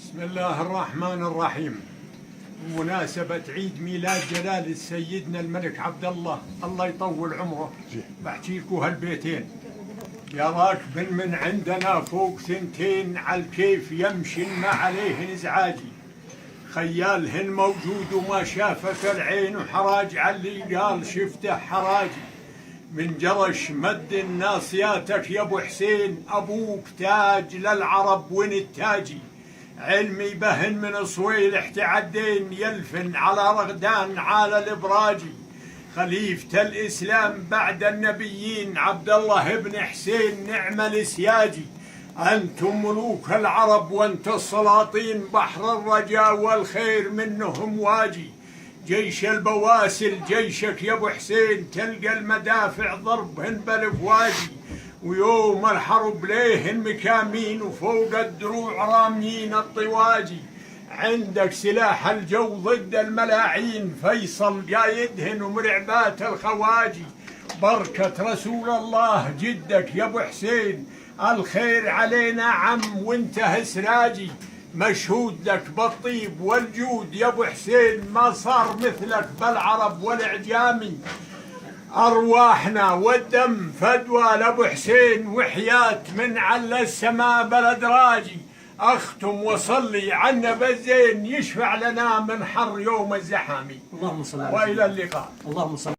بسم الله الرحمن الرحيم. بمناسبة عيد ميلاد جلالة سيدنا الملك عبد الله يطول عمره، بحكي لكم هالبيتين. يا راكب من عندنا فوق سنتين، على الكيف يمشي ما عليه نزعاجي، خيالهن موجود وما شافك العين، وحراج على اللي قال شفته حراجي. من جرش مد ناصياتك يا ابو حسين، ابوك تاج للعرب وين التاجي، علمي بهن من صويل احتعدين، يلفن على رغدان على الابراجي، خليفة الاسلام بعد النبيين عبد الله بن حسين نعم السياجي، انتم ملوك العرب وانت السلاطين، بحر الرجاء والخير منهم واجي، جيش البواسل جيشك يا ابو حسين، تلقى المدافع ضربهن بالافواجي، ويوم الحرب ليهن مكامين، وفوق الدروع راميين الطواجي، عندك سلاح الجو ضد الملاعين، فيصل قايدهن ومرعبات الخواجي، بركة رسول الله جدك يا ابو حسين، الخير علينا عم وانته سراجي، مشهود لك بالطيب والجود يا ابو حسين، ما صار مثلك بالعرب والاعجامي، ارواحنا والدم فدوى لابو حسين، وحياة من على السماء بلد راجي، اختم وصلي عنا بالزين، يشفع لنا من حر يوم الزحامي. اللهم صل على والى اللقاء. اللهم صل